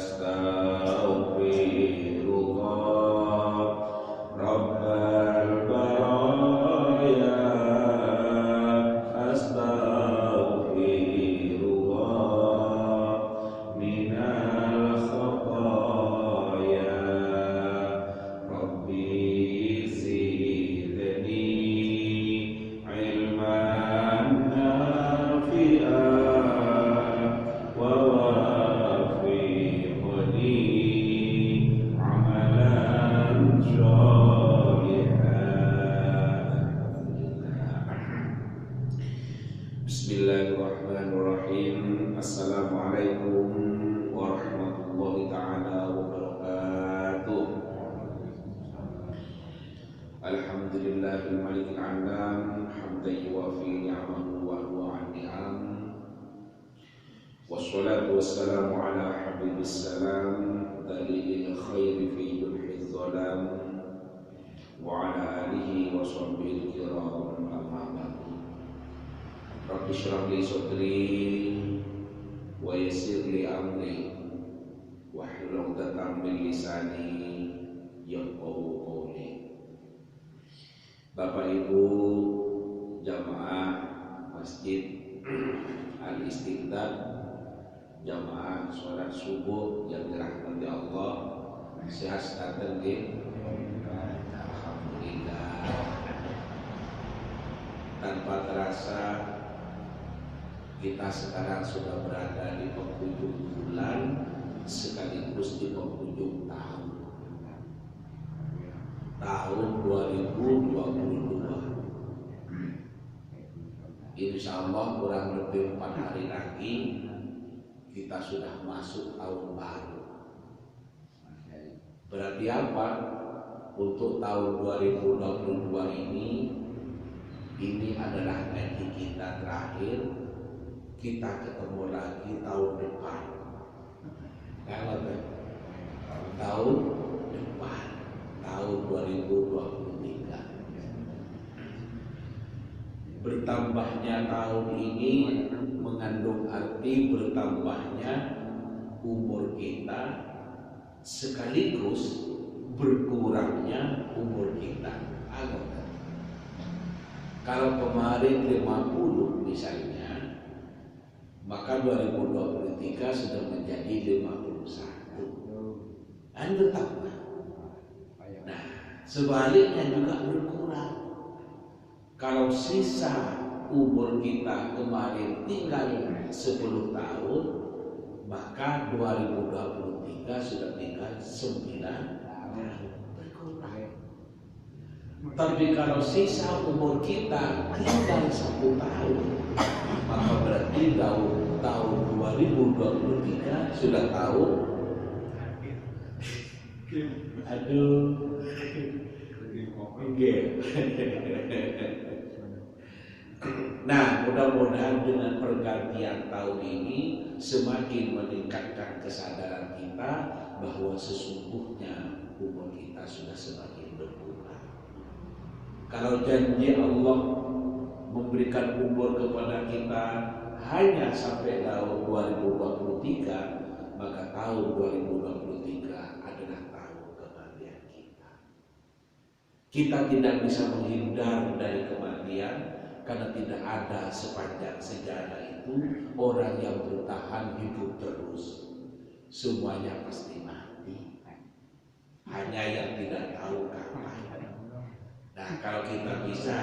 astaghfirullah rabbal baraya astaghfirullah minal khataya rabbi zidni ilman nafi'an wa wafiqni amalan sholihan. Bismillahirrahmanirrahim. Assalamualaikum warahmatullahi ta'ala wabarakatuh. Alhamdulillahil malikil alam hamdan yuwafi ni'amahu wa huwa an ni'am. Wassalatu wassalamu ala habibis salam dalilil khairi fi yulhiz zalam wa ala alihi wa sahbihi kiram amma ba'du. Rabbi shrah li sadri wa yassir li amri wahlul 'uqdatam min lisani yafqahu qawli. Bapak Ibu jamaah Masjid Al-Istiqlal, jamaah sholat subuh yang dirahmati Allah, sehat sedanten nggih. Alhamdulillah. Tanpa terasa kita sekarang sudah berada di penghujung bulan sekaligus di penghujung tahun 2022. Insya Allah kurang lebih 4 hari lagi kita sudah masuk tahun baru. Berarti apa? Untuk tahun 2022 ini adalah gaji kita terakhir. Kita ketemu lagi tahun depan. Kalau tahun depan, tahun 2023. Bertambahnya tahun ini mengandung arti bertambahnya umur kita sekaligus berkurangnya umur kita. Kalau kemarin 50 misalnya, maka 2023 sudah menjadi 51. Bertambah. Nah, sebaliknya juga berkurang. Kalau sisa umur kita kemarin tinggal 10 tahun, maka 2023 sudah tinggal 9 tahun. Berkurang. Tapi kalau sisa umur kita tinggal 1 tahun, maka berarti tahun 2023 sudah tahun. Aduh. Nah, mudah-mudahan dengan pergantian tahun ini semakin meningkatkan kesadaran kita bahwa sesungguhnya umur kita sudah semakin berkurang. Kalau janji Allah memberikan umur kepada kita hanya sampai tahun 2023, maka tahun 2023 adalah tahun kematian kita. Kita tidak bisa menghindar dari kematian, karena tidak ada sepanjang sejarah itu orang yang bertahan hidup terus. Semuanya pasti mati. Hanya yang tidak tahu kapan. Nah, kalau kita bisa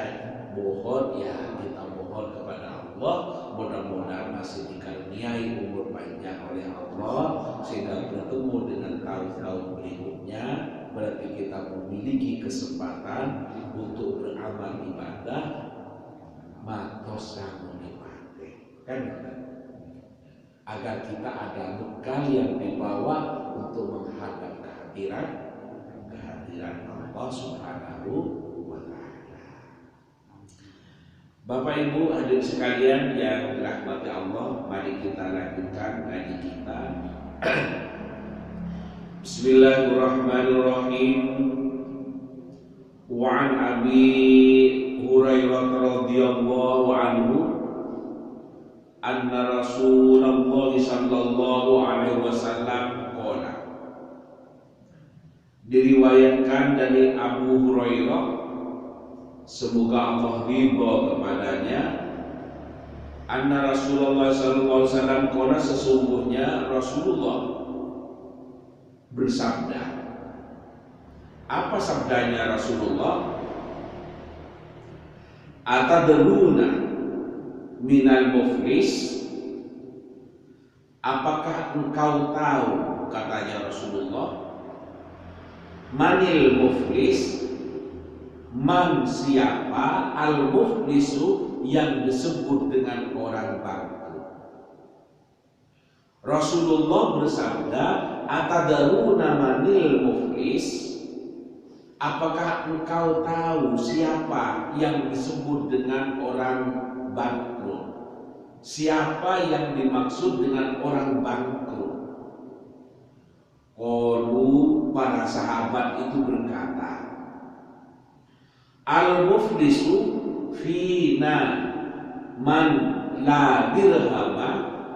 mohon, ya kita mohon kepada Allah, mudah-mudahan masih dikaruniai umur panjang oleh Allah sehingga bertemu dengan tahun-tahun berikutnya. Berarti kita memiliki kesempatan untuk beramal ibadah matos sang menikmati, kan? Agar kita ada bekal yang dibawa untuk menghadap kehadiran Allah Subhanahu wa Ta'ala. Bapak Ibu hadirin sekalian yang dirahmati Allah, mari kita lanjutkan ngaji kita. Bismillahirrahmanirrahim. Wa an Abi Hurairah radhiyallahu anhu anna Rasulullah sallallahu alaihi wasallam qala Diriwayatkan dari Abu Hurairah, semoga Allah ridha kepadanya, anna Rasulullah sallallahu alaihi wasallam qala, sesungguhnya Rasulullah bersabda. Apa sabdanya Rasulullah? Atadruna minal muflis, apakah engkau tahu, katanya Rasulullah, manil muflis, man siapa, al muflisu yang disebut dengan orang bangkrut. Rasulullah bersabda, atadaruna manil muflis, apakah engkau tahu siapa yang disebut dengan orang bangkrut? Siapa yang dimaksud dengan orang bangkrut? Qalu, para sahabat itu berkata, al-muflisu fina man la dirhama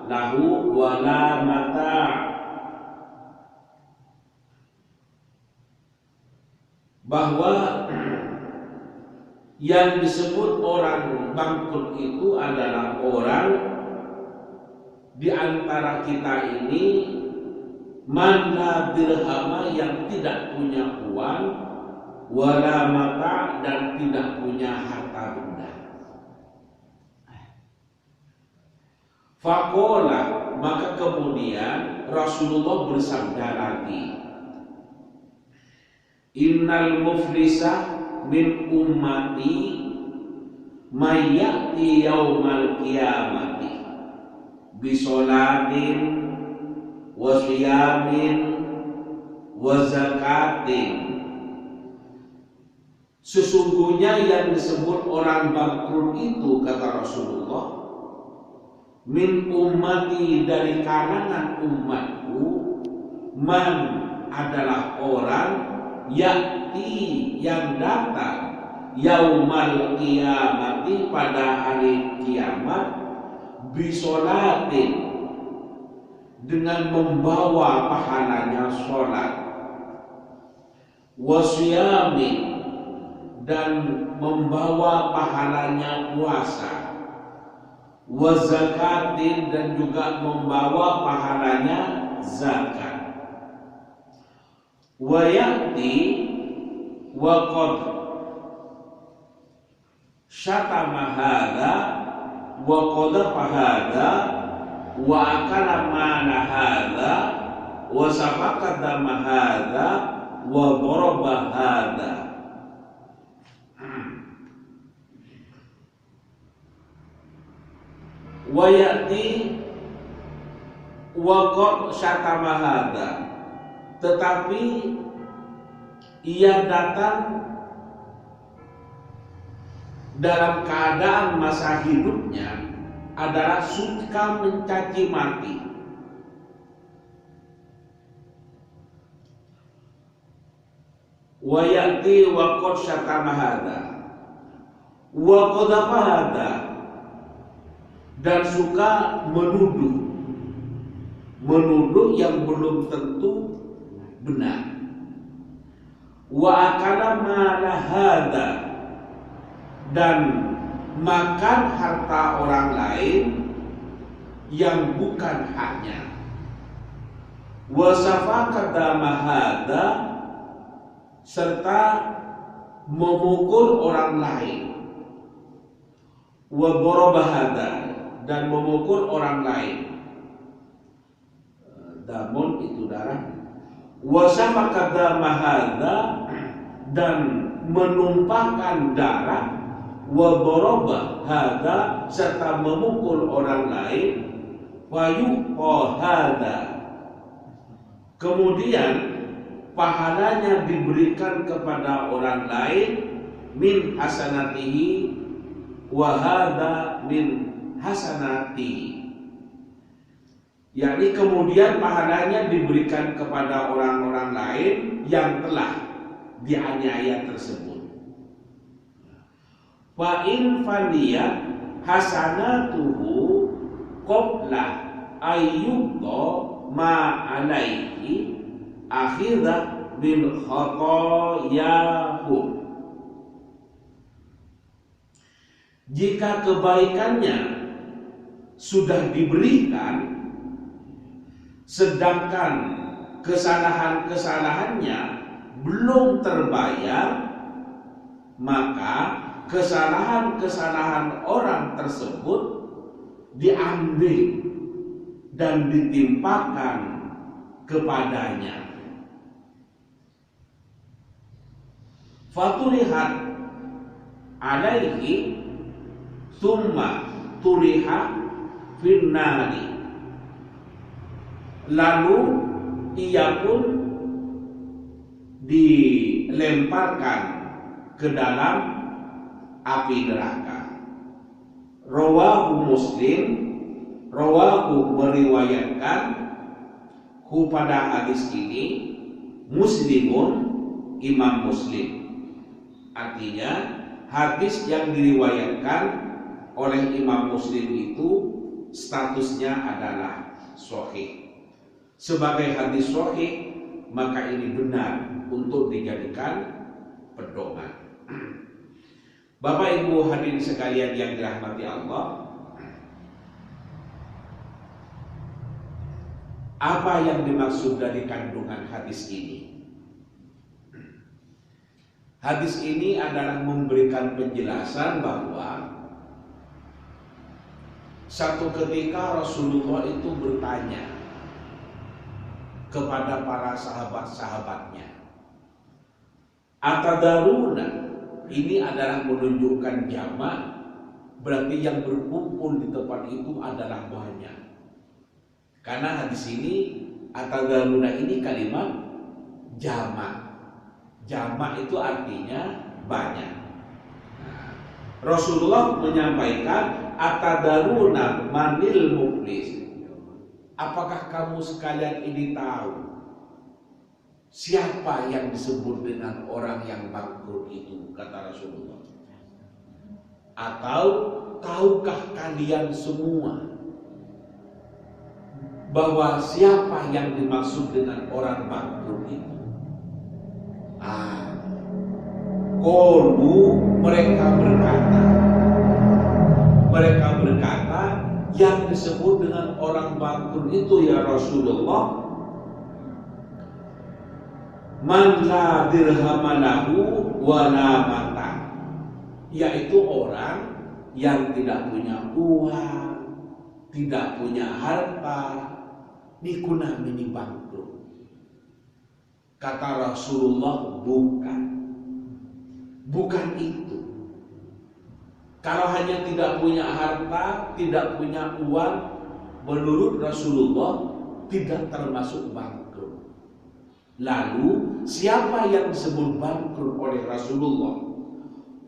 lahu wa la mata'. Bahwa yang disebut orang bangkrut itu adalah orang di antara kita ini, man la dirhama, yang tidak punya uang, wala mata, dan tidak punya harta benda. Faqala, maka kemudian Rasulullah bersabda lagi, innal muflisa min ummati mayyati yaumal qiyamati bisolatin wa siyamin wa zakatin. Sesungguhnya yang disebut orang bangkrut itu, kata Rasulullah, min ummati, dari kalangan umatku, man adalah orang, yakti, yang datang, yaumal qiyamati, pada hari kiamat, bisolatin, dengan membawa pahalanya sholat, wasyamin, dan membawa pahalanya puasa, wazakatin, dan juga membawa pahalanya zakat, wayati waqad syatama hadza wa qadhafa hadza wa akala mana hadza wa safaka dama hadza wa daraba hadza. Wayati waqad syatama hadza, tetapi ia datang dalam keadaan masa hidupnya adalah suka mencaci maki. Wa ya'ti wa qad syatama hadza wa qadhafa hadza, dan suka menuduh yang belum tentu benar. Wa akala mala hadza, dan makan harta orang lain yang bukan haknya. Wa safaka dama hadza, serta memukul orang lain. Wa daraba hadza, dan memukul orang lain. Damun itu darah. Wa safaka dama hadza, dan menumpahkan darah. Wa daraba hadza, serta memukul orang lain. Wa yuqa hadza, kemudian pahalanya diberikan kepada orang lain, min hasanatihi wa hadza min hasanatihi, yakni kemudian pahalanya diberikan kepada orang-orang lain yang telah dianiaya tersebut. Fa in faniyat hasanatuhu qabla ayyuqa ma alaihi akhidha min khotoyahum. Jika kebaikannya sudah diberikan, sedangkan kesalahan-kesalahannya belum terbayar, maka kesalahan-kesalahan orang tersebut diambil dan ditimpakan kepadanya. Faturihat alaihi thumma turiha finnari. Lalu ia pun dilemparkan ke dalam api neraka. Rawahu Muslim, rawahu meriwayatkan pada hadis ini Muslimun, Imam Muslim. Artinya hadis yang diriwayatkan oleh Imam Muslim itu statusnya adalah sahih. Sebagai hadis sahih, maka ini benar untuk dijadikan pedoman. Bapak Ibu hadirin sekalian yang dirahmati Allah, apa yang dimaksud dari kandungan hadis ini? Hadis ini adalah memberikan penjelasan bahwa satu ketika Rasulullah itu bertanya kepada para sahabat-sahabatnya, "Atadaruna?" Ini adalah menunjukkan jamak, berarti yang berkumpul di tempat itu adalah banyak. Karena hadis ini atadaruna ini kalimat jamak. Jamak itu artinya banyak. Rasulullah menyampaikan, "Atadaruna manil muflis?" Apakah kamu sekalian ini tahu siapa yang disebut dengan orang yang bangkrut itu, kata Rasulullah? Atau tahukah kalian semua bahwa siapa yang dimaksud dengan orang bangkrut itu? Mereka berkata, yang disebut dengan orang bangkrut itu ya Rasulullah, man la dirhama lahu wa la mata, yaitu orang yang tidak punya uang, tidak punya harta, nikuna mini bangkrut. Kata Rasulullah, bukan itu. Kalau hanya tidak punya harta, tidak punya uang, menurut Rasulullah tidak termasuk bangkrut. Lalu siapa yang disebut bangkrut oleh Rasulullah?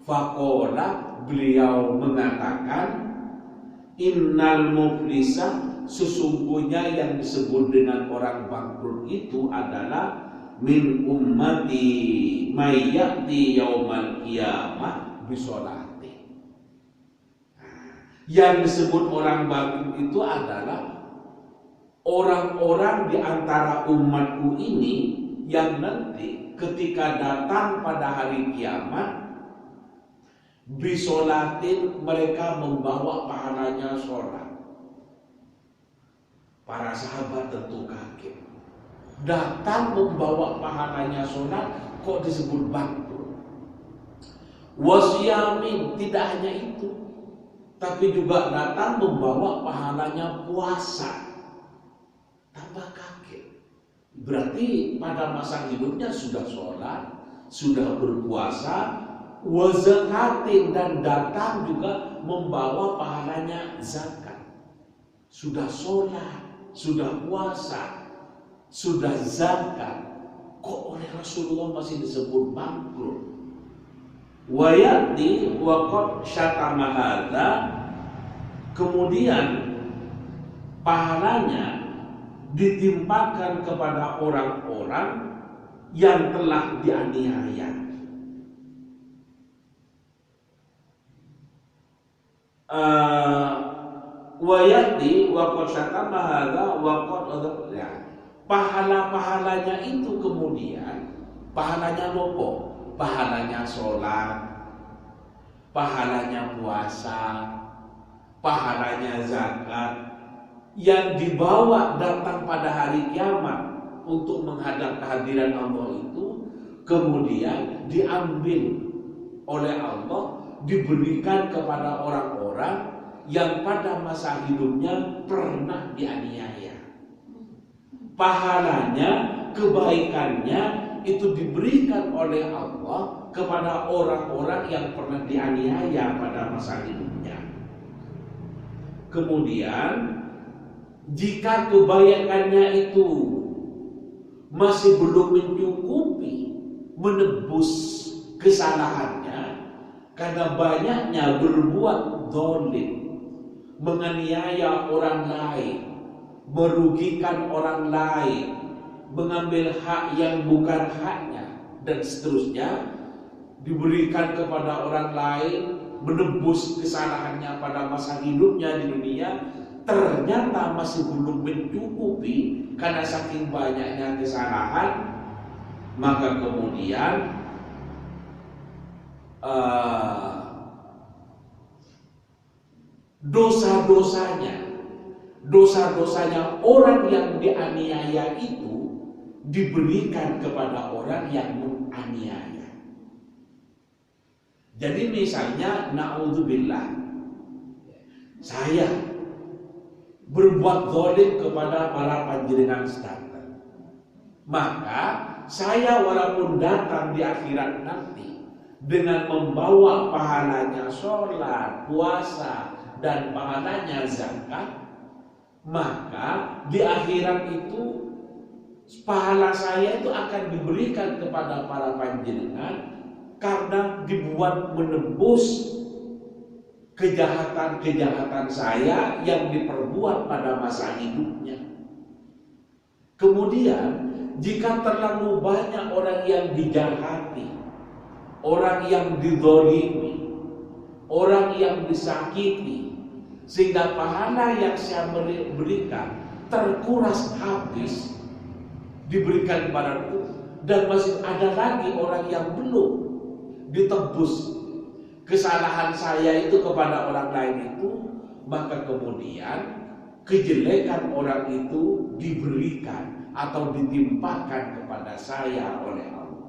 Faqala, beliau mengatakan, innal muflisa, sesungguhnya yang disebut dengan orang bangkrut itu adalah min ummati mayyati yaumal qiyamah bisolati. Yang disebut orang bangkrut itu adalah orang-orang di antara umatku ini yang nanti ketika datang pada hari kiamat bisolatin, mereka membawa pahalanya sholat. Para sahabat tentu kaget. Datang membawa pahalanya sholat, kok disebut bangkrut? Wasyamin, tidak hanya itu, tapi juga datang membawa pahalanya puasa. Tambah kaget. Berarti pada masa hidupnya sudah sholat, sudah berpuasa, wazakatin, dan datang juga membawa pahalanya zakat. Sudah sholat, sudah puasa, sudah zakat, kok oleh Rasulullah masih disebut bangkrut? Wayati waqad syatama hadza, kemudian pahalanya ditimpakan kepada orang-orang yang telah dianiaya. Wayati waqad syatama hadza waqad, ya, pahala-pahalanya itu kemudian, pahalanya nopo, pahalanya sholat, pahalanya puasa, pahalanya zakat, yang dibawa datang pada hari kiamat untuk menghadap kehadiran Allah itu, kemudian diambil oleh Allah, diberikan kepada orang-orang yang pada masa hidupnya pernah dianiaya. Pahalanya, kebaikannya itu diberikan oleh Allah kepada orang-orang yang pernah dianiaya pada masa hidupnya. Kemudian jika kebaikannya itu masih belum mencukupi menebus kesalahannya, karena banyaknya berbuat zalim, menganiaya orang lain, merugikan orang lain, mengambil hak yang bukan haknya, dan seterusnya, diberikan kepada orang lain, menebus kesalahannya pada masa hidupnya di dunia, ternyata masih belum mencukupi karena saking banyaknya kesalahan. Maka kemudian dosa-dosanya orang yang dianiaya itu diberikan kepada orang yang menganiaya. Jadi misalnya, naudzubillah, saya berbuat zalim kepada para panjenengan sedanten, maka saya walaupun datang di akhirat nanti dengan membawa pahalanya sholat, puasa, dan pahalanya zakat, maka di akhirat itu pahala saya itu akan diberikan kepada para panjenengan karena dibuat menebus kejahatan-kejahatan saya yang diperbuat pada masa hidupnya. Kemudian jika terlalu banyak orang yang dijahati, orang yang dizalimi, orang yang disakiti, sehingga pahala yang saya berikan terkuras habis, diberikan kepadaku, dan masih ada lagi orang yang belum ditebus kesalahan saya itu kepada orang lain itu, maka kemudian kejelekan orang itu diberikan atau ditimpakan kepada saya oleh Allah.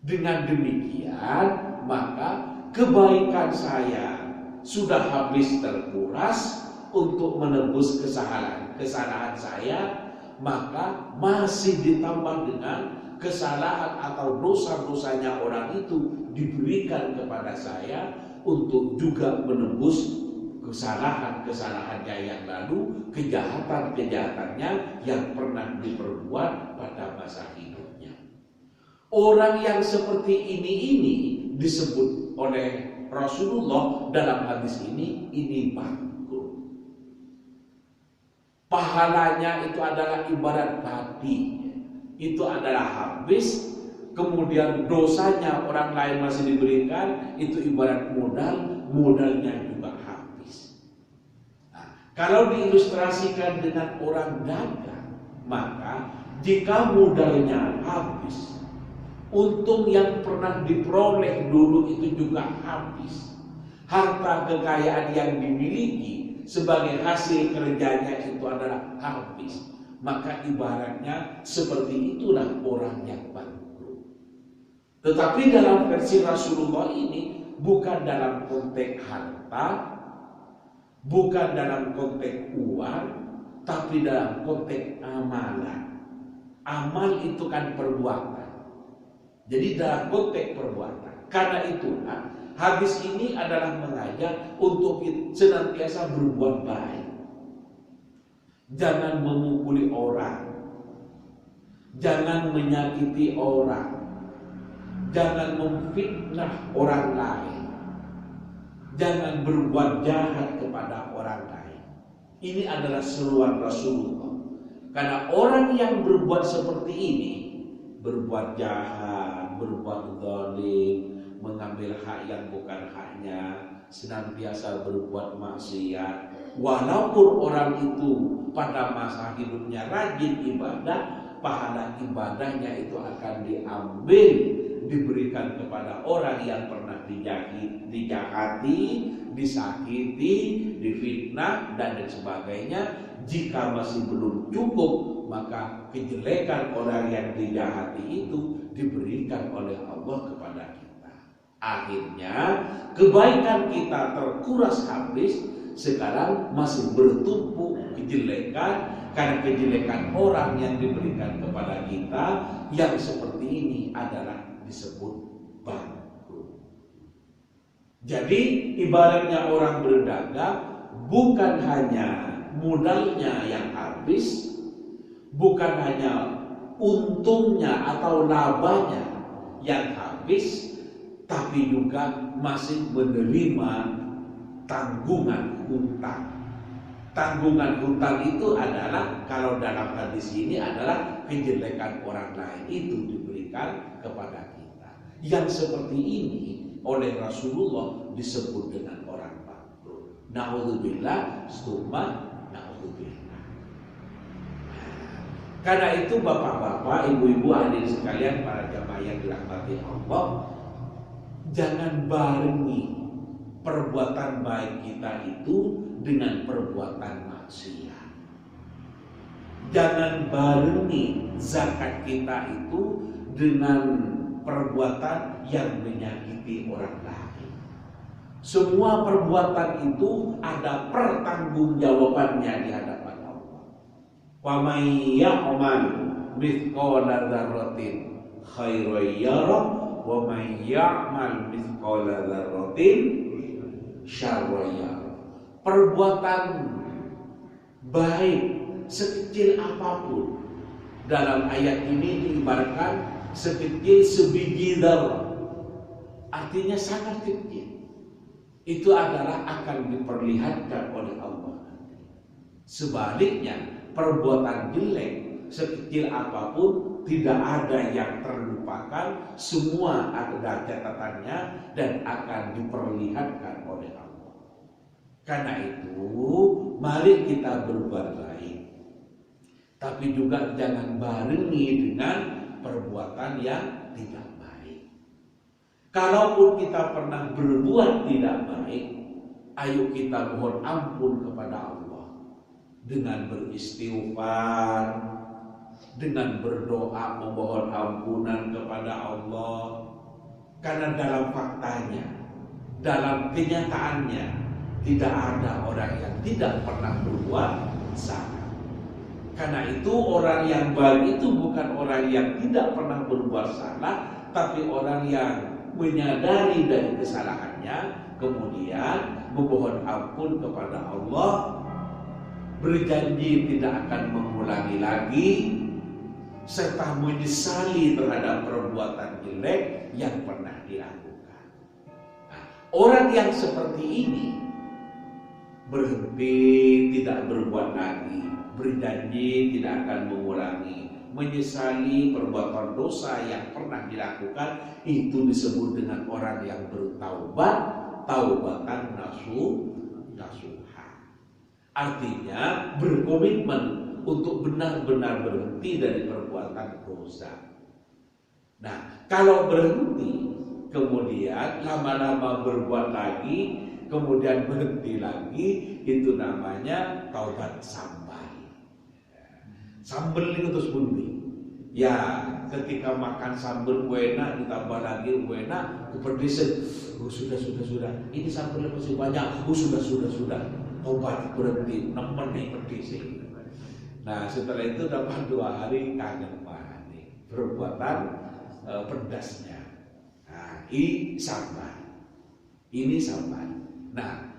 Dengan demikian, maka kebaikan saya sudah habis terkuras untuk menebus kesalahan saya, maka masih ditambah dengan kesalahan atau dosa-dosanya orang itu diberikan kepada saya untuk juga menebus kesalahan-kesalahannya yang lalu, kejahatan-kejahatannya yang pernah diperbuat pada masa hidupnya. Orang yang seperti ini disebut oleh Rasulullah dalam hadis ini bangkrut. Pahalanya itu adalah ibarat padi, itu adalah habis. Kemudian dosanya orang lain masih diberikan, itu ibarat modalnya juga habis. Nah, kalau diilustrasikan dengan orang dagang, maka jika modalnya habis, untung yang pernah diperoleh dulu itu juga habis, harta kekayaan yang dimiliki sebagai hasil kerjanya itu adalah habis, maka ibaratnya seperti itulah orang yang bangkrut. Tetapi dalam versi Rasulullah ini bukan dalam konteks harta, bukan dalam konteks uang, tapi dalam konteks amalan. Amal itu kan perbuatan. Jadi dalam konteks perbuatan. Karena itulah hadis ini adalah mengajak untuk senantiasa berbuat baik. Jangan memukuli orang, jangan menyakiti orang, jangan memfitnah orang lain, jangan berbuat jahat kepada orang lain. Ini adalah seruan Rasulullah. Karena orang yang berbuat seperti ini, berbuat jahat, berbuat zalim, mengambil hak yang bukan haknya, senantiasa berbuat maksiat, walaupun orang itu pada masa hidupnya rajin ibadah, pahala ibadahnya itu akan diambil, diberikan kepada orang yang pernah dijahati, disakiti, difitnah dan lain sebagainya. Jika masih belum cukup, maka kejelekan orang yang dijahati itu diberikan oleh Allah kepada kita. Akhirnya kebaikan kita terkuras habis, sekarang masih bertumpuk kejelekan, karena kejelekan orang yang diberikan kepada kita yang seperti ini adalah disebut bangkrut. Jadi ibaratnya orang berdagang, bukan hanya modalnya yang habis, bukan hanya untungnya atau labanya yang habis, tapi juga masih menerima tanggungan hutang. Tanggungan hutang itu adalah, kalau dalam hadis ini adalah kejelekan orang lain itu diberikan kepada kita. Yang seperti ini oleh Rasulullah disebut dengan orang bangkrut. Na'udzubillah, summa na'udzubillah. Karena itu bapak-bapak, ibu-ibu, hadirin sekalian, para jamaah yang dirahmati Allah, jangan barengi perbuatan baik kita itu dengan perbuatan maksiat. Jangan barengi zakat kita itu dengan perbuatan yang menyakiti orang lain. Semua perbuatan itu ada pertanggungjawabannya di hadapan Allah. Wa may ya'mal mithqala dzarratin khairan yarah wa may ya'mal mithqala dzarratin syarran yarah. Perbuatan baik sekecil apapun dalam ayat ini diibaratkan sekecil sebiji dzarrah, artinya sangat kecil. Itu adalah akan diperlihatkan oleh Allah. Sebaliknya, perbuatan jelek sekecil apapun tidak ada yang terlupakan, semua ada catatannya dan akan diperlihatkan oleh Allah. Karena itu, mari kita berbuat baik, tapi juga jangan barengi dengan perbuatan yang tidak baik. Kalaupun kita pernah berbuat tidak baik, ayo kita mohon ampun kepada Allah dengan beristighfar, dengan berdoa memohon ampunan kepada Allah. Karena dalam faktanya, dalam kenyataannya, tidak ada orang yang tidak pernah berbuat salah. Karena itu orang yang baik itu bukan orang yang tidak pernah berbuat salah, tapi orang yang menyadari dari kesalahannya, kemudian memohon ampun kepada Allah, berjanji tidak akan mengulangi lagi, serta menyesali terhadap perbuatan jelek yang pernah dilakukan. Nah, orang yang seperti ini berhenti, tidak berbuat lagi, berjanji tidak akan mengulangi, menyesali perbuatan dosa yang pernah dilakukan, itu disebut dengan orang yang bertaubat, taubatan nasuha. Artinya berkomitmen untuk benar-benar berhenti dari perbuatan dosa. Nah, kalau berhenti, kemudian lama-lama berbuat lagi, kemudian berhenti lagi, itu namanya taubat sambal. Sambal itu terus bunyi. Ya, ketika makan sambal enak, ditambah lagi enak, kepedesan. Oh, sudah. Ini sambalnya masih banyak. Oh, sudah. Taubat berhenti, nemen nih pedesan. Nah, setelah itu dapat 2 hari kangen banget perbuatan pedasnya. Nah, ini sambal. Nah,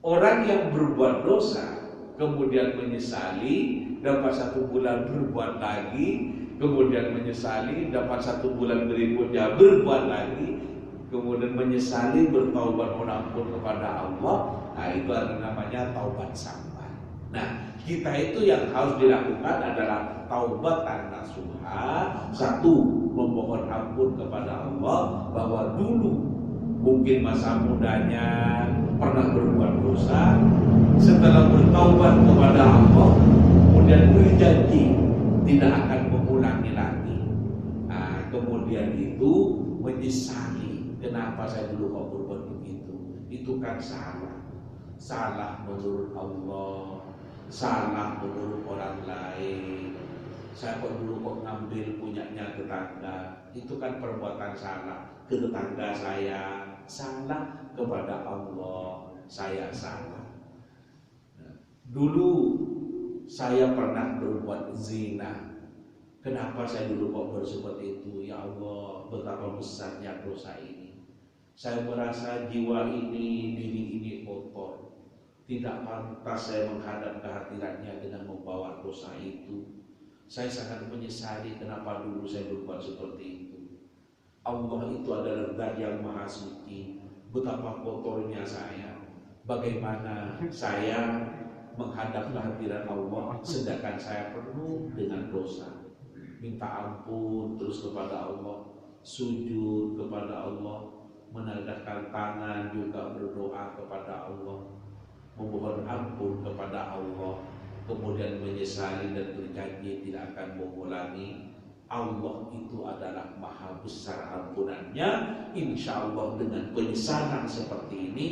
orang yang berbuat dosa kemudian menyesali, dapat 1 bulan berbuat lagi, kemudian menyesali, dapat 1 bulan berikutnya berbuat lagi, kemudian menyesali, bertaubat ampun kepada Allah. Nah, itu namanya taubat sambal. Nah, kita itu yang harus dilakukan adalah taubatan nasuha. 1, memohon ampun kepada Allah bahwa dulu mungkin masa mudanya pernah berbuat dosa, setelah bertaubat kepada Allah, kemudian berjanji tidak akan mengulangi lagi. Nah, kemudian itu menyesali, kenapa saya dulu kok berbuat begitu? Itu kan salah menurut Allah, salah menurut orang lain. Saya kok dulu kok ngambil punyanya tetangga, itu kan perbuatan salah ke tetangga saya, salah kepada Allah, saya salah. Dulu saya pernah berbuat zina. Kenapa saya dulu kok berbuat itu? Ya Allah, betapa besarnya dosa ini. Saya merasa jiwa ini, diri ini kotor. Tidak pantas saya menghadap kehadirannya dengan membawa dosa itu. Saya sangat menyesali kenapa dulu saya berbuat seperti itu. Allah itu adalah Zat yang Maha Suci. Betapa kotornya saya. Bagaimana saya menghadap kehadiran Allah sedangkan saya penuh dengan dosa. Minta ampun terus kepada Allah, sujud kepada Allah, menadahkan tangan juga berdoa kepada Allah, memohon ampun kepada Allah, kemudian menyesali dan berjanji tidak akan mengulangi. Allah itu adalah maha besar ampunannya. Insya Allah dengan penyesalan seperti ini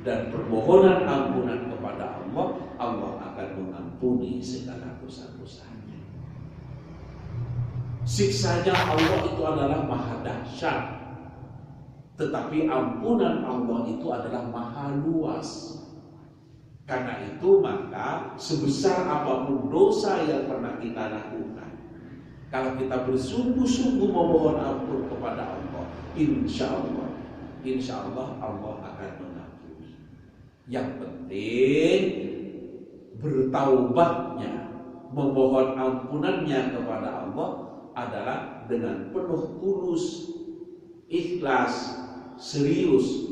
dan permohonan ampunan kepada Allah, Allah akan mengampuni segala dosa-dosanya. Siksanya Allah itu adalah maha dahsyat, tetapi ampunan Allah itu adalah maha luas. Karena itu maka sebesar apapun dosa yang pernah kita lakukan, kalau kita bersungguh-sungguh memohon ampun kepada Allah, insya Allah Allah akan mengampuni. Yang penting bertaubatnya, memohon ampunannya kepada Allah adalah dengan penuh tulus, ikhlas, serius,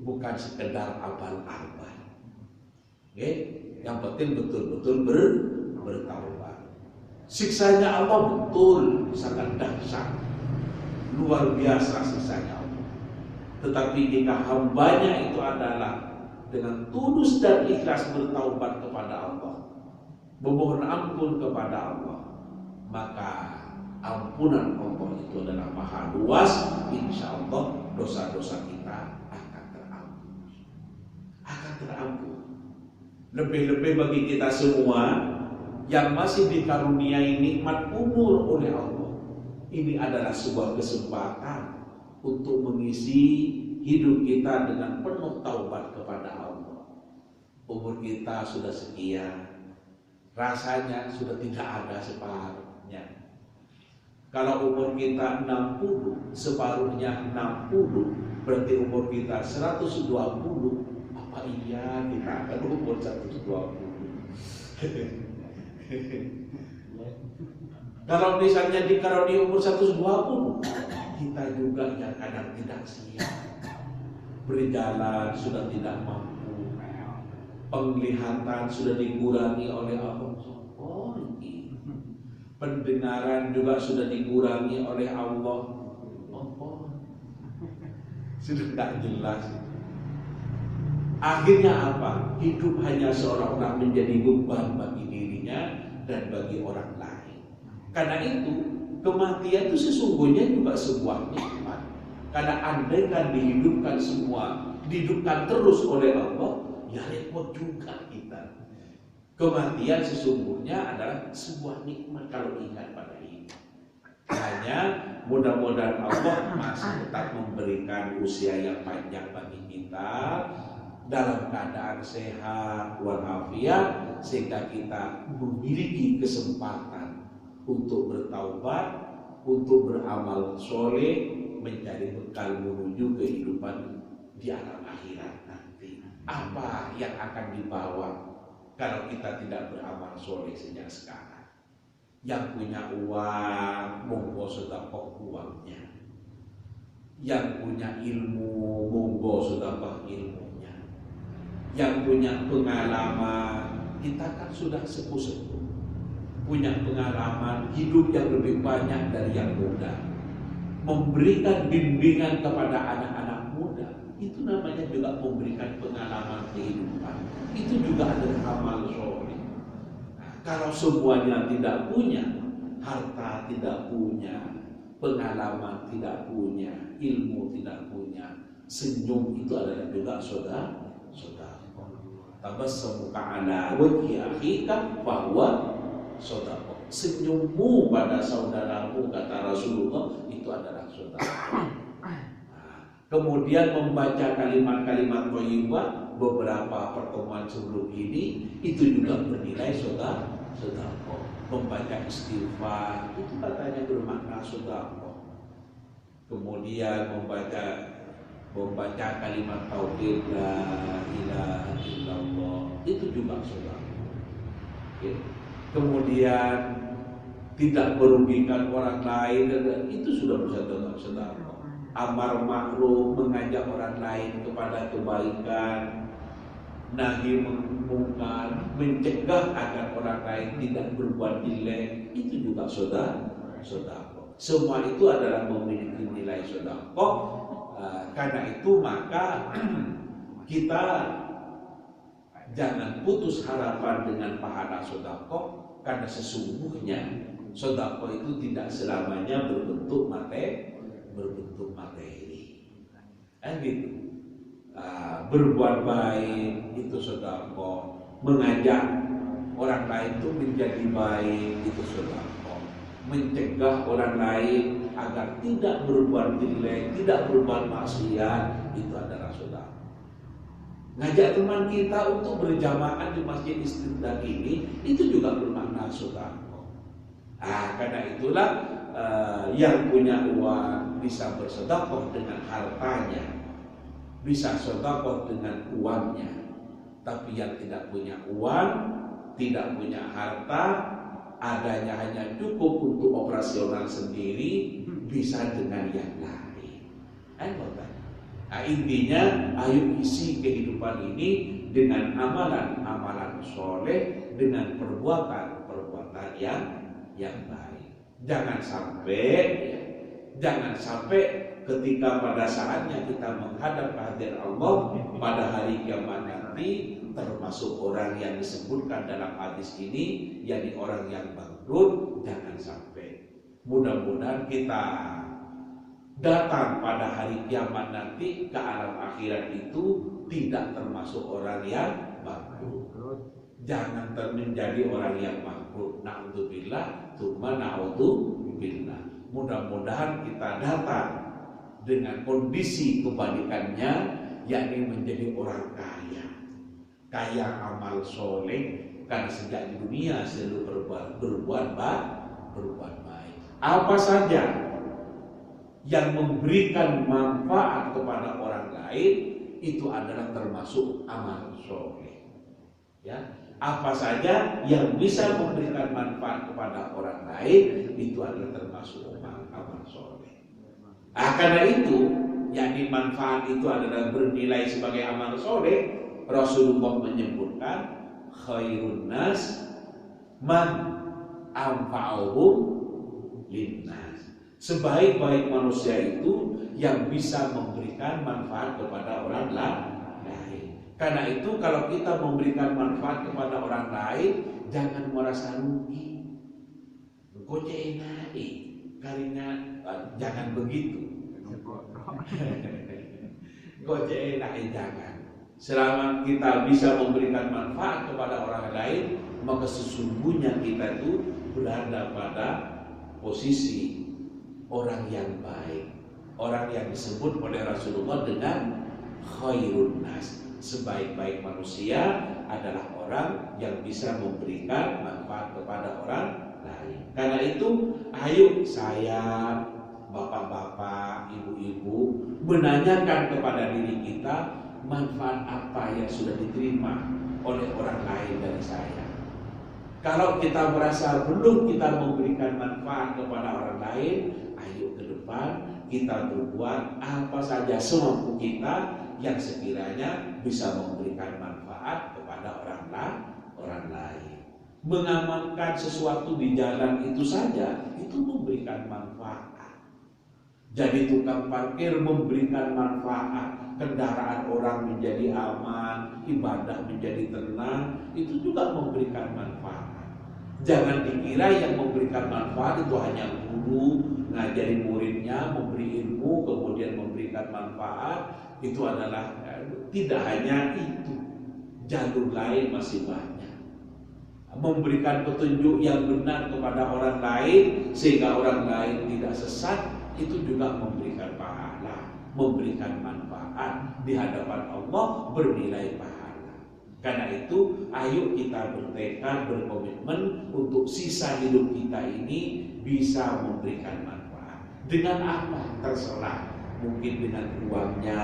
bukan sekedar abal-abal. Yang penting betul-betul bertaubat. Siksanya Allah betul sangat dahsyat, luar biasa siksanya Allah. Tetapi jika hambanya itu adalah dengan tulus dan ikhlas bertaubat kepada Allah, memohon ampun kepada Allah, maka ampunan Allah itu adalah maha luas. Insya Allah dosa-dosa kita akan terampuni. Lebih-lebih bagi kita semua yang masih dikaruniai nikmat umur oleh Allah, ini adalah sebuah kesempatan untuk mengisi hidup kita dengan penuh taubat kepada Allah. Umur kita sudah sekian, rasanya sudah tidak ada separuhnya. Kalau umur kita 60, separuhnya 60, berarti umur kita 120. Apa iya kita akan umur 120? Kalau misalnya dikaruniai umur 120, kita juga yang kadang tidak siap, berjalan sudah tidak mampu, penglihatan sudah dikurangi oleh Allah, pendengaran juga sudah dikurangi oleh Allah, sudah tidak jelas. Akhirnya apa? Hidup hanya seolah-olah menjadi beban bagi dirinya dan bagi orang lain. Karena itu kematian itu sesungguhnya juga sebuah nikmat. Karena andaikan dihidupkan semua, dihidupkan terus oleh Allah, ya repot juga kita. Kematian sesungguhnya adalah sebuah nikmat kalau ingat pada ini. Hanya mudah-mudahan Allah masih tetap memberikan usia yang panjang bagi kita, dalam keadaan sehat walafiat, sehingga kita memiliki kesempatan untuk bertaubat, untuk beramal soleh, mencari bekal menuju kehidupan di alam akhirat nanti. Apa yang akan dibawa kalau kita tidak beramal soleh sejak sekarang? Yang punya uang, monggo sedekah uangnya. Yang punya ilmu, monggo sedekah ilmunya. Yang punya pengalaman, kita kan sudah sepuh-sepuh, punya pengalaman hidup yang lebih banyak dari yang muda, memberikan bimbingan kepada anak-anak muda, itu namanya juga memberikan pengalaman kehidupan. Itu juga adalah amal soleh. Nah, kalau semuanya tidak punya, harta tidak punya, pengalaman tidak punya, ilmu tidak punya, senyum itu adalah juga saudara. Tabassamu ala wajhi akhika bahwa saudara. Senyummu pada saudaramu, kata Rasulullah, itu adalah saudara. Kemudian membaca kalimat-kalimat thayyibah beberapa pertemuan sebelum ini itu juga bernilai saudara. Membaca istighfar itu katanya bermakna saudara. Kemudian membaca kalimat tauhid la ilaha illallah itu juga saudara. Okay. Kemudian tidak merugikan orang lain itu sudah saudara. Amar ma'ruf, mengajak orang lain kepada kebaikan, nahi mungkar, mencegah agar orang lain tidak berbuat jelek, itu juga saudara. Semua itu adalah memiliki nilai saudara. Karena itu maka kita jangan putus harapan dengan pahala saudara, karena sesungguhnya saudara itu tidak selamanya berbentuk materi. Gitu. Berbuat baik itu sedekah, mengajak orang lain itu menjadi baik itu sedekah, mencegah orang lain agar tidak berbuat jelek, tidak berbuat maksiat itu adalah sedekah. Ngajak teman kita untuk berjamaah di Masjid Istiqlal ini itu juga bermakna sedekah. Karena itulah yang punya uang bisa bersedekah dengan hartanya, bisa sedekah dengan uangnya. Tapi yang tidak punya uang, tidak punya harta, adanya hanya cukup untuk operasional sendiri, bisa dengan yang lain. Intinya, ayo isi kehidupan ini dengan amalan-amalan soleh, dengan perbuatan-perbuatan yang baik. Jangan sampai ketika pada saatnya kita menghadap kehadiran Allah pada hari kiamat nanti termasuk orang yang disebutkan dalam hadis ini, yakni orang yang bangkrut. Jangan sampai. Mudah-mudahan kita datang pada hari kiamat nanti ke alam akhirat itu tidak termasuk orang yang bangkrut. Jangan menjadi orang yang bangkrut. Na'udzubillah, tsumma na'udzubillah. Mudah-mudahan kita datang dengan kondisi kebalikannya, yakni menjadi orang kaya amal soleh, karena sejak di dunia selalu berbuat baik. Apa saja yang memberikan manfaat kepada orang lain itu adalah termasuk amal soleh. Ya, apa saja yang bisa memberikan manfaat kepada orang lain itu adalah termasuk amal soleh. Karena itu, yakni manfaat itu adalah bernilai sebagai amal soleh. Rasulullah menyebutkan khairun nas man anfa'uhum linnas. Sebaik-baik manusia itu yang bisa memberikan manfaat kepada orang lain. Karena itu kalau kita memberikan manfaat kepada orang lain, jangan merasa rugi. Goceng karena jangan begitu. Goceng jangan. Selama kita bisa memberikan manfaat kepada orang lain, maka sesungguhnya kita itu berada pada posisi orang yang baik, orang yang disebut oleh Rasulullah dengan khairun nas. Sebaik-baik manusia adalah orang yang bisa memberikan manfaat kepada orang lain. Karena itu, ayo saya, bapak-bapak, ibu-ibu, menanyakan kepada diri kita, manfaat apa yang sudah diterima oleh orang lain dari saya. Kalau kita merasa belum kita memberikan manfaat kepada orang lain, ayo ke depan kita berbuat apa saja semampu kita yang sekiranya bisa memberikan manfaat kepada orang lain. Mengamankan sesuatu di jalan itu saja, itu memberikan manfaat. Jadi tukang parkir memberikan manfaat. kendaraan orang menjadi aman, ibadah menjadi tenang, itu juga memberikan manfaat. Jangan dikira yang memberikan manfaat itu hanya guru, ngajari muridnya, memberi ilmu, kemudian memberikan manfaat, itu adalah tidak hanya itu. Jalur lain masih banyak. Memberikan petunjuk yang benar kepada orang lain sehingga orang lain tidak sesat, itu juga memberikan pahala, memberikan manfaat di hadapan Allah, bernilai pahala. Karena itu ayo kita bertekad, berkomitmen untuk sisa hidup kita ini bisa memberikan manfaat. Dengan apa? Terserah. Mungkin dengan uangnya,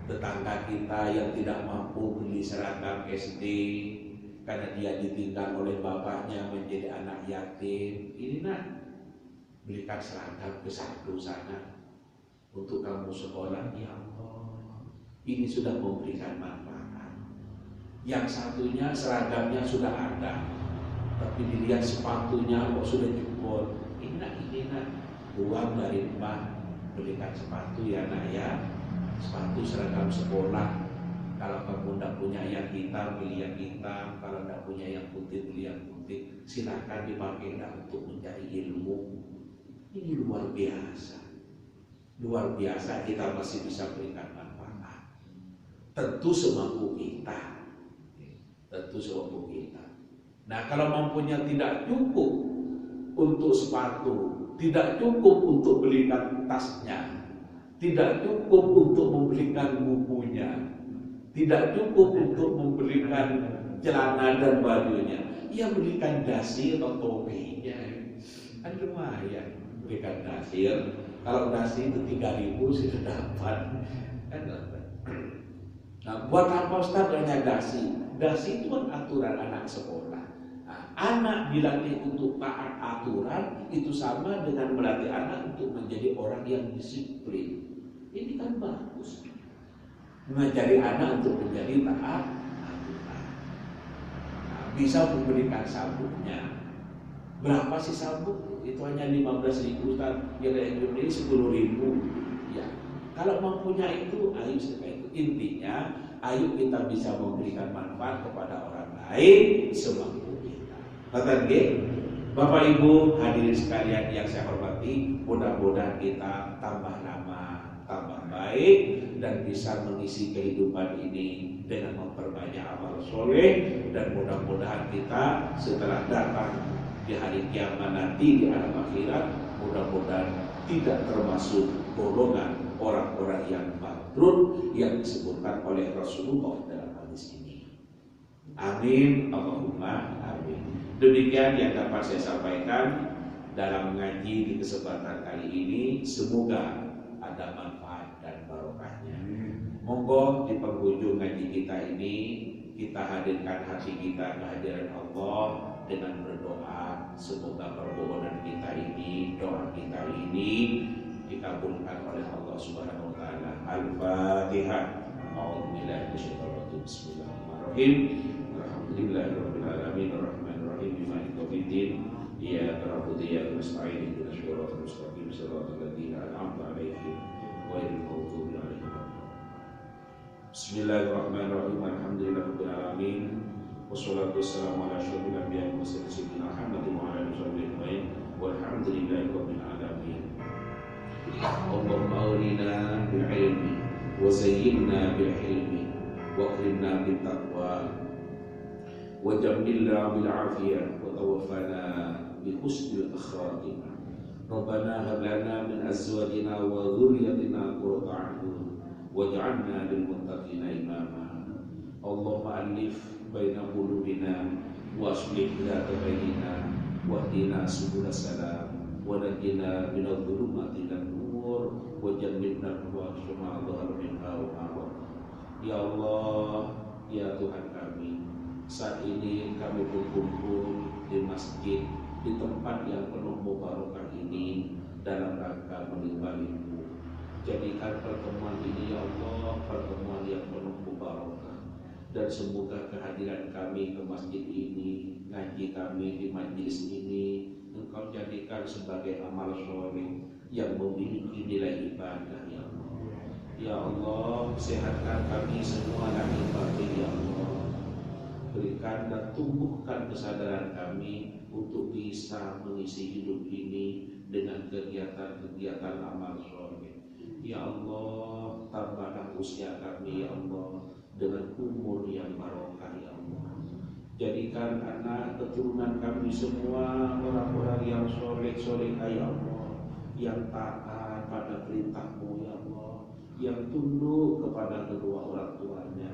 tetangga kita yang tidak mampu beli seragam SD karena dia ditinggal oleh bapaknya menjadi anak yatim, ini belikan seragam ke satu sana untuk kamu sekolah. Ya Allah, ini sudah memberikan manfaat. Yang satunya seragamnya sudah ada, tapi dilihat sepatunya kok sudah jebol. Ini uang dari mbak, belikan sepatu ya nak ya, sepatu seragam sekolah. Kalau kamu tidak punya yang hitam, beli yang hitam. Kalau tidak punya yang putih, beli yang putih. Silakan dipakai untuk mencari ilmu. Ini luar biasa. Luar biasa, kita masih bisa berikan manfaat. Tentu semampu kita. Tentu semampu kita. Nah, kalau mampunya tidak cukup untuk sepatu, tidak cukup untuk belikan tasnya, tidak cukup untuk membelikan bukunya, tidak cukup untuk membelikan celana dan bajunya, ia belikan dasi atau topinya. Kan lumayan belikan dasi. Kalau dasi itu 3.000 sudah dapat. Nah, buat apa Ustaz hanya dasi? Dasi itu kan aturan anak sekolah. Nah, anak dilatih untuk taat aturan itu sama dengan melatih anak untuk menjadi orang yang disiplin. Ini kan bagus. Mengajari anak untuk menjadi taat aturan. Nah, bisa memberikan sabuknya. Berapa sih sabuk? Itu hanya 15.000 Ustaz. Yang dari Indonesia 10.000. Ya, kalau mampunya itu, ayo seperti itu. Intinya, ayo kita bisa memberikan manfaat kepada orang lain semampu kita. Kata Bapak Ibu hadirin sekalian yang saya hormati, mudah-mudahan kita tambah lama, tambah baik, dan bisa mengisi kehidupan ini dengan memperbanyak amal soleh, dan mudah-mudahan kita setelah datang di hari kiamat nanti di alam akhirat, mudah-mudahan tidak termasuk golongan orang-orang yang bangkrut yang disebutkan oleh Rasulullah dalam hadis ini. Amin, Allahumma amin. Demikian yang dapat saya sampaikan dalam mengaji di kesempatan kali ini. Semoga ada manfaat dan barokahnya. Monggo di penghujung ngaji kita ini kita hadirkan hati kita kehadiran Allah dengan berdoa. Semoga permohonan kita ini, doa kita ini dikabulkan oleh Allah Subhanahu wa taala. Al-Fatihah. A'udzubillahi minasyaitonir rajim. Bismillahirrahmanirrahim. Alhamdulillahirabbil alamin arrahmanir rahim maliki yaumiddin. Iyyaka na'budu wa iyyaka nasta'in ihdinas siratal mustaqim siratal ladzina an'amta 'alaihim ghairil maghdubi 'alaihim waladdallin. Bismillahirrahmanirrahim. Alhamdulillahirabbil alamin. Wassalatu wassalamu ala asyrofil anbiya'i wal mursalin sayyidina Muhammadin wa ala alihi wasallam. Walhamdulillahirabbil alamin. Allahumma awlina bil ilmi wa zayyinna bil hilmi wa akrimna bit taqwa wa jammilna bil afiyah wa tawaffana bi husnil khatimah. Rabbana hab lana min azwajina wa dhurriyyatina qurrata a'yun waj'alna lil muttaqina imama. Allahumma alif baina qulubina wa aslih dhata bainina wahdina subulas salam wa najina minadh dhulumati ilan nur wa jannibna al-fawahisha ma dhahara minha wa ma batan. Ya Allah, ya Tuhan kami, saat ini kami berkumpul di masjid, di tempat yang penuh barokah ini dalam rangka menyembah-Mu. Jadikan pertemuan ini ya Allah pertemuan yang penuh barokah, dan semoga kehadiran kami ke masjid ini, ngaji kami di majlis ini, Engkau jadikan sebagai amal soleh yang memiliki nilai ibadah ya Allah. Ya Allah, sehatkan kami semua lahir batin ya Allah. Berikan dan tumbuhkan kesadaran kami untuk bisa mengisi hidup ini dengan kegiatan-kegiatan amal soleh. Ya Allah, tambahlah usia kami ya Allah dengan umur yang barokah ya Allah. Jadikan anak keturunan kami semua orang-orang yang soleh-solehah ya Allah, yang taat pada perintah-Mu ya Allah, yang tunduk kepada kedua orang tuanya.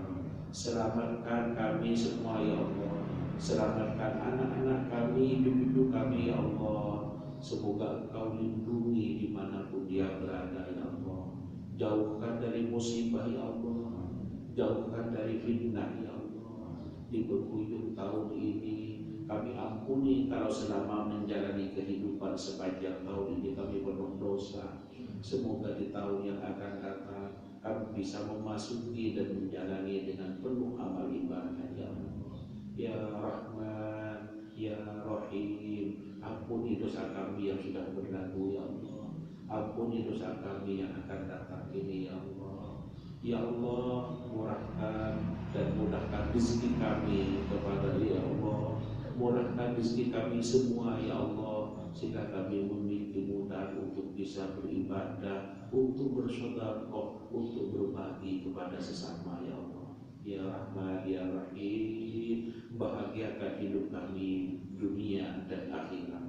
Selamatkan kami semua ya Allah. Selamatkan anak-anak kami, cucu kami ya Allah. Semoga Engkau lindungi dimanapun dia berada ya Allah. Jauhkan dari musibah ya Allah. Jauhkan dari fitnah ya Allah. Di penghujung tahun ini kami ampuni kalau selama menjalani kehidupan sepanjang tahun ini kami penuh dosa. Semoga di tahun yang akan datang kami bisa memasuki dan menjalani dengan penuh amal ibadah ya Allah. Ya Rahman, Ya Rahim, ampuni dosa kami yang sudah berlalu ya Allah. Ampuni dosa kami yang akan datang ini ya Allah. Ya Allah, murahkan dan mudahkan rezeki kami kepada ya Allah. Murahkan rezeki kami semua ya Allah, sehingga kami memiliki mudah untuk bisa beribadah, untuk bersedekah, untuk berbagi kepada sesama ya Allah. Ya Rahman, Ya Rahim, bahagiakan hidup kami dunia dan akhirat.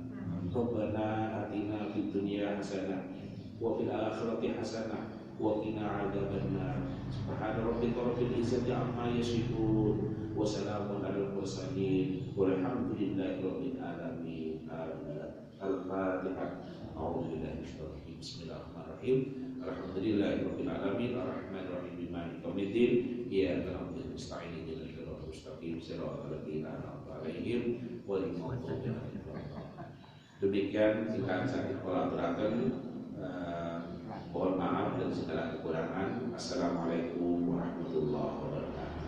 Rabbana atina fid dunya hasanah wa fil akhirati hasanah wa qina adzabannar. Subhana rabbika rabbil izzati amma yasifun wa salamun alal mursalin walhamdulillahi rabbil alamin. Al-Fatihah. A'udzubillahi minasyaitonir rajim. Bismillahirrahmanirrahim. Alhamdulillahi rabbil alamin arrahmanir rahim maliki yaumiddin. Iyyaka na'budu wa nasta'in ihdinas siratal mustaqim siratal ladzina an'amta 'alaihim ghairil maghdubi 'alaihim. Demikian singkat saya aturaken. Mohon maaf dan segala kekurangan. Assalamualaikum warahmatullahi wabarakatuh.